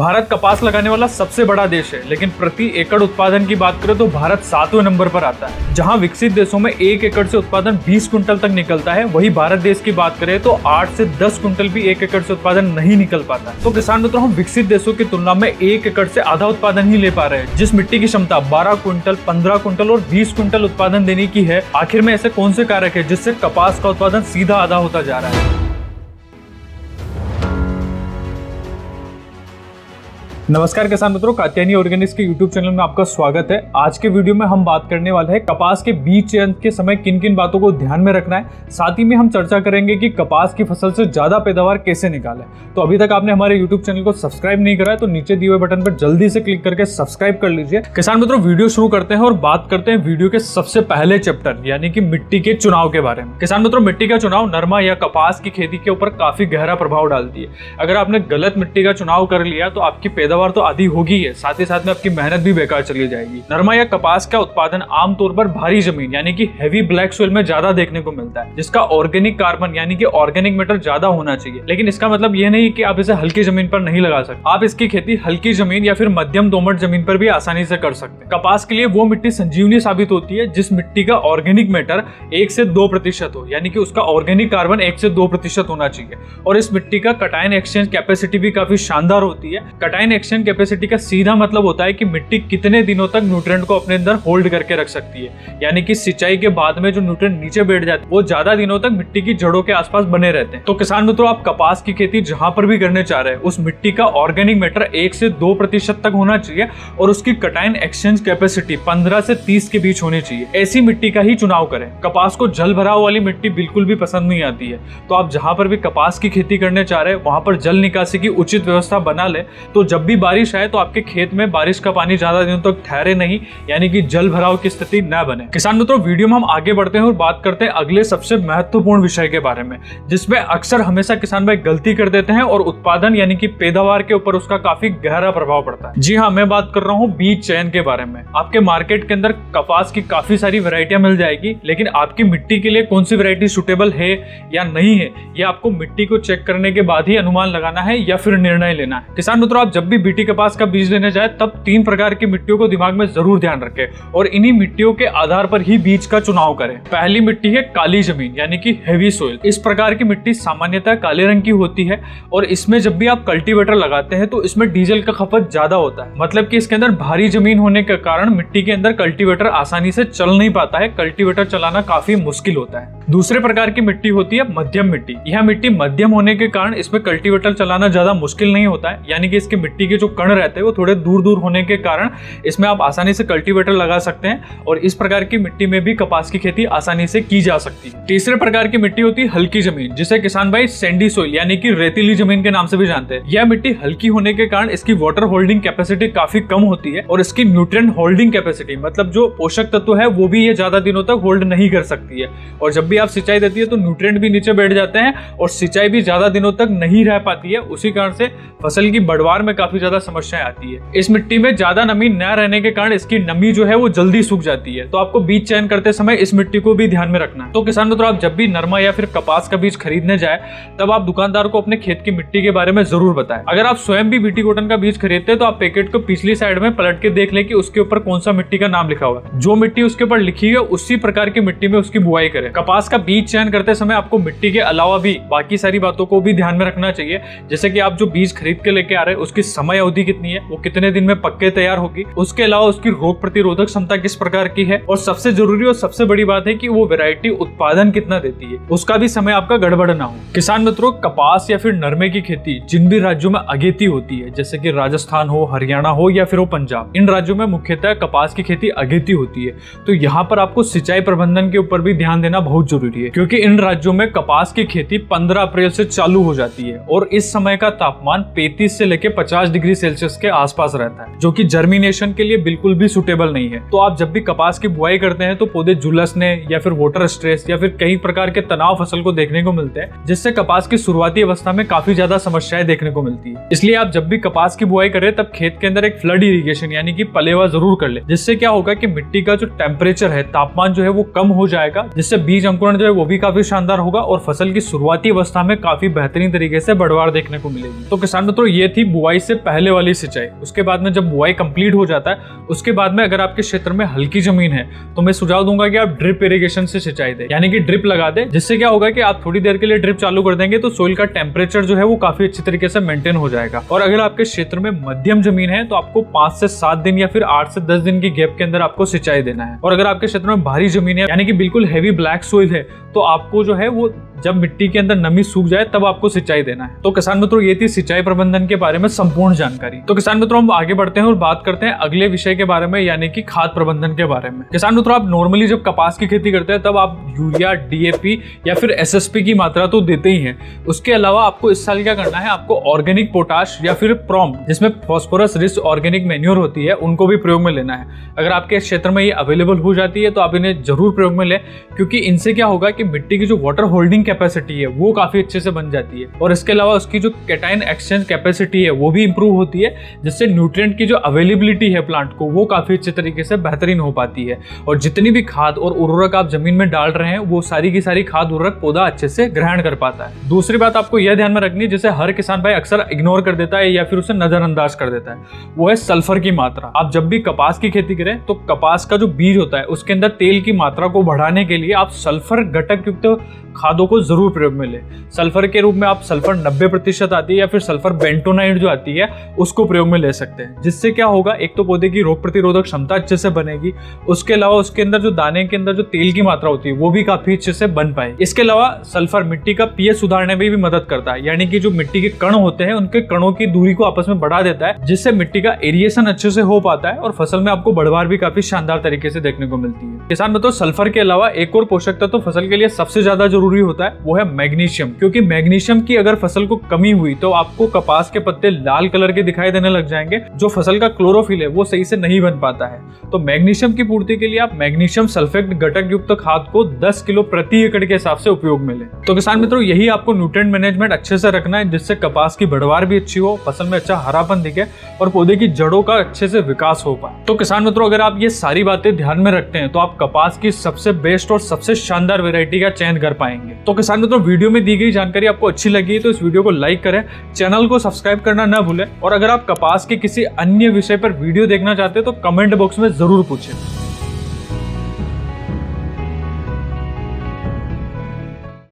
भारत कपास लगाने वाला सबसे बड़ा देश है, लेकिन प्रति एकड़ उत्पादन की बात करें तो भारत 7वें नंबर पर आता है। जहां विकसित देशों में 1 एकड़ से उत्पादन 20 कुंटल तक निकलता है, वही भारत देश की बात करें तो 8 से 10 कुंटल भी 1 एकड़ से उत्पादन नहीं निकल पाता। तो किसान मित्रों, हम विकसित देशों की तुलना में 1 एकड़ से आधा उत्पादन ही ले पा रहे हैं। जिस मिट्टी की क्षमता 12 कुंटल, 15 कुंटल और 20 कुंटल उत्पादन देने की है, आखिर में ऐसे कौन से कारक है जिससे कपास का उत्पादन सीधा आधा होता जा रहा है? नमस्कार किसान मित्रों, कात्यायनी ऑर्गेनिक्स के YouTube चैनल में आपका स्वागत है। आज के वीडियो में हम बात करने वाले हैं कपास के बीज चयन के समय किन किन बातों को ध्यान में रखना है। साथ ही में हम चर्चा करेंगे कि कपास की फसल से ज्यादा पैदावार कैसे निकालें। तो अभी तक आपने हमारे YouTube चैनल को सब्सक्राइब नहीं करा है तो नीचे दिए हुए बटन पर जल्दी से क्लिक करके सब्सक्राइब कर लीजिए। किसान मित्रों, वीडियो शुरू करते हैं और बात करते हैं वीडियो के सबसे पहले चैप्टर यानी कि मिट्टी के चुनाव के बारे में। किसान मित्रों, मिट्टी का चुनाव नरमा या कपास की खेती के ऊपर काफी गहरा प्रभाव डालती है। अगर आपने गलत मिट्टी का चुनाव कर लिया तो आपकी पैदावार तो आधी होगी, साथ ही साथ में आपकी मेहनत भी बेकार चली जाएगी। नरमा या कपास का उत्पादन आमतौर पर भारी जमीन यानी कि हेवी ब्लैक सोइल में ज्यादा देखने को मिलता है, जिसका ऑर्गेनिक कार्बन यानी कि ऑर्गेनिक मैटर ज्यादा होना चाहिए। लेकिन इसका मतलब यह नहीं कि आप इसे हल्की जमीन पर नहीं लगा सकते। आप इसकी खेती हल्की जमीन या फिर मध्यम दोमट जमीन पर भी आसानी से कर सकते हैं। कपास के लिए वो मिट्टी संजीवनी साबित होती है जिस मिट्टी का ऑर्गेनिक मैटर 1 से 2% हो, यानी कि उसका ऑर्गेनिक कार्बन 1 से 2% होना चाहिए। और इस मिट्टी का कटायन एक्सचेंज कैपेसिटी भी काफी शानदार होती है। कटायन एक्सचेंज कैपेसिटी का सीधा मतलब होता है कि मिट्टी कितने दिनों तक न्यूट्रिएंट को अपने अंदर होल्ड करके रख सकती है, यानी कि सिंचाई के बाद में जो न्यूट्रिएंट नीचे बैठ जाते हैं वो ज्यादा दिनों तक मिट्टी की जड़ों के आसपास बने रहते हैं। तो किसान मित्रों, आप कपास की खेती जहां पर भी करने चाह रहे हैं उस मिट्टी का ऑर्गेनिक मैटर 1 से 2% तक होना चाहिए और उसकी कटायन एक्सचेंज कैपेसिटी 15 से 30 के बीच होनी चाहिए। ऐसी मिट्टी का ही चुनाव करें। कपास को जल भराव वाली मिट्टी बिल्कुल भी पसंद नहीं आती है, तो आप जहां पर भी कपास की खेती करने चाह रहे हैं वहां पर जल निकासी की उचित व्यवस्था बना ले, तो जब भी बारिश आए तो आपके खेत में बारिश का पानी ज्यादा दिनों तक ठहरे नहीं, यानी कि जल भराव की स्थिति न बने। किसान मित्रों, वीडियो में हम आगे बढ़ते हैं और बात करते हैं अगले सबसे महत्वपूर्ण विषय के बारे में, जिसमें अक्सर हमेशा किसान भाई गलती कर देते हैं और उत्पादन यानी कि पैदावार के ऊपर उसका काफी गहरा प्रभाव पड़ता है। जी हाँ, मैं बात कर रहा हूँ बीज चयन के बारे में। आपके मार्केट के अंदर कपास की काफी सारी वैरायटियां मिल जाएगी, लेकिन आपकी मिट्टी के लिए कौन सी वैरायटी सुटेबल है या नहीं है, यह आपको मिट्टी को चेक करने के बाद ही अनुमान लगाना है या फिर निर्णय लेना है। किसान मित्रों, आप जब भी बीटी कपास का बीज लेने जाए तब 3 प्रकार की मिट्टियों को दिमाग में जरूर ध्यान रखें और इन्हीं मिट्टियों के आधार पर ही बीज का चुनाव करें। पहली मिट्टी है काली जमीन यानी कि हेवी सोइल। इस प्रकार की मिट्टी सामान्यतः काले रंग की होती है और इसमें जब भी आप कल्टीवेटर लगाते हैं तो इसमें डीजल का खपत ज्यादा होता है। मतलब कि इसके अंदर भारी जमीन होने के कारण मिट्टी के अंदर कल्टीवेटर आसानी से चल नहीं पाता है, कल्टीवेटर चलाना काफी मुश्किल होता है। दूसरे प्रकार की मिट्टी होती है मध्यम मिट्टी। यह मिट्टी मध्यम होने के कारण इसमें कल्टीवेटर चलाना ज्यादा मुश्किल नहीं होता है, यानी कि इसकी मिट्टी के जो कण रहते हैं वो थोड़े दूर दूर होने के कारण इसमें आप आसानी से कल्टीवेटर लगा सकते हैं और इस प्रकार की मिट्टी में भी कपास की खेती आसानी से की जा सकती है। तीसरे प्रकार की मिट्टी होती है हल्की जमीन, जिसे किसान भाई सैंडी सोइल यानी कि रेतीली जमीन के नाम से भी जानते हैं। यह मिट्टी हल्की होने के कारण इसकी वाटर होल्डिंग कैपेसिटी काफी कम होती है और इसकी न्यूट्रिएंट होल्डिंग कैपेसिटी मतलब जो पोषक तत्व है वो भी ये ज्यादा दिनों तक होल्ड नहीं कर सकती है। और जब भी आप सिंचाई देती है तो न्यूट्रिएंट भी नीचे बैठ जाते हैं और सिंचाई भी ज्यादा दिनों तक नहीं रह पाती है। उसी कारण से फसल की बढ़वार में काफी ज्यादा समस्याएं आती है। इस मिट्टी में ज्यादा नमी न रहने के कारण इसकी नमी जो है वो जल्दी सूख जाती है, तो आपको बीज चयन करते समय इस मिट्टी को भी ध्यान में रखना है। तो किसान मित्रों, आप जब भी नरमा या फिर कपास का बीज खरीदने जाए तब आप दुकानदार को अपने खेत की मिट्टी के बारे में जरूर बताएं। अगर आप स्वयं भी बीटी कॉटन का बीज खरीदते हैं तो आप पैकेट को पिछली साइड में पलट के देख लें कि उसके ऊपर कौन सा मिट्टी का नाम लिखा हुआ है। जो मिट्टी उसके ऊपर लिखी है उसी प्रकार की मिट्टी में उसकी बुआई करें। कपास का बीज चयन करते समय आपको मिट्टी के अलावा भी बाकी सारी बातों को भी ध्यान में रखना चाहिए, जैसे कि आप जो बीज खरीद के लेके आ रहे हैं उसकी समय अवधि कितनी है, वो कितने दिन में पक्के तैयार होगी, उसके अलावा उसकी रोग प्रतिरोधक क्षमता किस प्रकार की है, और सबसे जरूरी और सबसे बड़ी बात है कि वो वैरायटी उत्पादन कितना देती है, उसका भी समय आपका गड़बड़ ना हो। किसान मित्रों, कपास या फिर नरमे की खेती जिन भी राज्यों में अगेती होती है, जैसे कि राजस्थान हो, हरियाणा हो या फिर वो पंजाब, इन राज्यों में मुख्यतः कपास की खेती अगेती होती है। तो यहाँ पर आपको सिंचाई प्रबंधन के ऊपर भी ध्यान देना बहुत जरूरी है, क्योंकि इन राज्यों में कपास की खेती 15 अप्रैल से चालू हो जाती है और इस समय का तापमान 35 से लेकर 50 डिग्री सेल्सियस के आसपास रहता है, जो कि जर्मिनेशन के लिए बिल्कुल भी सुटेबल नहीं है। तो आप जब भी कपास की बुआई करते हैं तो पौधे झुलसने या फिर वाटर स्ट्रेस या फिर कई प्रकार के तनाव फसल को देखने को मिलते हैं, जिससे कपास की शुरुआती अवस्था में काफी ज्यादा समस्याएं देखने को मिलती है। इसलिए आप जब भी कपास की बुआई करें तब खेत के अंदर एक फ्लड इरिगेशन यानी कि पलेवा जरूर कर ले, जिससे क्या होगा कि मिट्टी का जो टेम्परेचर है, तापमान जो है वो कम हो जाएगा, जिससे बीज अंकुरण जो है वो भी काफी शानदार होगा और फसल की शुरुआती अवस्था में काफी बेहतरीन तरीके से बढ़वार देखने को मिलेगी। तो किसान मित्रों, ये थी बुआई से पहले वाली सिंचाई। उसके बाद में जब बुआई कंप्लीट हो जाता है उसके बाद में अगर आपके क्षेत्र में हल्की जमीन है तो मैं सुझाव दूंगा कि आप ड्रिप इरिगेशन से सिंचाई दें, यानी कि ड्रिप लगा दें। जिससे क्या होगा कि आप थोड़ी देर के लिए ड्रिप चालू कर देंगे तो सोइल का टेम्परेचर जो है वो काफी अच्छी तरीके से मेंटेन हो जाएगा। और अगर आपके क्षेत्र में मध्यम जमीन है तो आपको 5 से 7 दिन या फिर 8 से 10 दिन की गैप के अंदर आपको सिंचाई देना है। और अगर आपके क्षेत्र में भारी जमीन है यानी कि बिल्कुल हेवी ब्लैक सोइल है तो आपको जो है वो जब मिट्टी के अंदर नमी सूख जाए तब आपको सिंचाई देना है। तो किसान मित्रों, ये थी सिंचाई प्रबंधन के बारे में संपूर्ण जानकारी। तो किसान मित्रों, हम आगे बढ़ते हैं और बात करते हैं अगले विषय के बारे में, यानी कि खाद प्रबंधन के बारे में। किसान मित्रों, आप नॉर्मली जब कपास की खेती करते हैं तब आप यूरिया, डीएपी या फिर एसएसपी की मात्रा तो देते ही हैं। उसके अलावा आपको इस साल क्या करना है, आपको ऑर्गेनिक पोटाश या फिर प्रॉम, जिसमें फॉस्फोरस रिच ऑर्गेनिक मैन्योर होती है, उनको भी प्रयोग में लेना है। अगर आपके क्षेत्र में ये अवेलेबल हो जाती है तो आप इन्हें जरूर प्रयोग में लें, क्योंकि इनसे क्या होगा कि मिट्टी की जो वाटर होल्डिंग कैपेसिटी है वो काफी अच्छे से बन जाती है। और इसके अलावा उसकी जो कैटायन एक्सचेंज कैपेसिटी है वो भी इंप्रूव होती है, जिससे न्यूट्रिएंट की जो अवेलेबिलिटी है प्लांट को वो काफी अच्छे तरीके से बेहतरीन हो पाती है। और जितनी भी खाद और उर्वरक आप जमीन में डाल रहे हैं वो सारी की सारी खाद उर्वरक पौधा अच्छे से ग्रहण कर पाता है। दूसरी बात आपको यह ध्यान में रखनी है, जिसे हर किसान भाई अक्सर इग्नोर कर देता है या फिर उसे नजरअंदाज कर देता है, वो है सल्फर की मात्रा। आप जब भी कपास की खेती करें तो कपास का जो बीज होता है उसके अंदर तेल की मात्रा को बढ़ाने के लिए आप सल्फर घटक युक्त खादों को जरूर प्रयोग में लें। सल्फर के रूप में आप सल्फर 90% आती है या फिर सल्फर बेंटोनाइट जो आती है उसको प्रयोग में ले सकते हैं। जिससे क्या होगा, एक तो पौधे की रोग प्रतिरोधक क्षमता अच्छे से बनेगी, उसके अलावा उसके अंदर जो दाने के अंदर जो तेल की मात्रा होती है वो भी काफी अच्छे से बन पाए। इसके अलावा सल्फर मिट्टी का पीएच सुधारने में भी मदद करता है, यानी कि जो मिट्टी के कण होते हैं उनके कणों की दूरी को आपस में बढ़ा देता है, जिससे मिट्टी का एरिएशन अच्छे से हो पाता है और फसल में आपको बढ़वार भी काफी शानदार तरीके से देखने को मिलती है। किसान मित्रों, सल्फर के अलावा एक और पोषक तत्व तो फसल के लिए सबसे ज्यादा जरूरी होता है, वो है मैग्नीशियम। क्योंकि मैग्नीशियम की अगर फसल को कमी हुई तो आपको कपास के पत्ते लाल कलर के दिखाई देने लग जाएंगे, जो फसल का क्लोरोफिल है वो सही से नहीं बन पाता है। तो मैग्नीशियम की पूर्ति के लिए आप मैग्नीशियम सल्फेट घटक युक्त खाद को 10 किलो प्रति एकड़ के हिसाब से उपयोग में लें। तो किसान मित्रों, यही आपको न्यूट्रिएंट मैनेजमेंट अच्छे से रखना है, जिससे कपास की बढ़वार भी अच्छी हो, फसल में अच्छा हरापन दिखे और पौधे की जड़ों का अच्छे से विकास हो पाए। तो किसान मित्रों, अगर आप ये सारी बातें ध्यान में रखते हैं तो आप कपास की सबसे बेस्ट और सबसे शानदार वैरायटी का चयन कर पाएंगे। तो किसान मित्रों, वीडियो में दी गई जानकारी आपको अच्छी लगी तो इस वीडियो को लाइक करें, चैनल को सब्सक्राइब करना ना भूलें, और अगर आप कपास के किसी अन्य विषय पर वीडियो देखना चाहते हैं तो कमेंट बॉक्स में जरूर पूछें।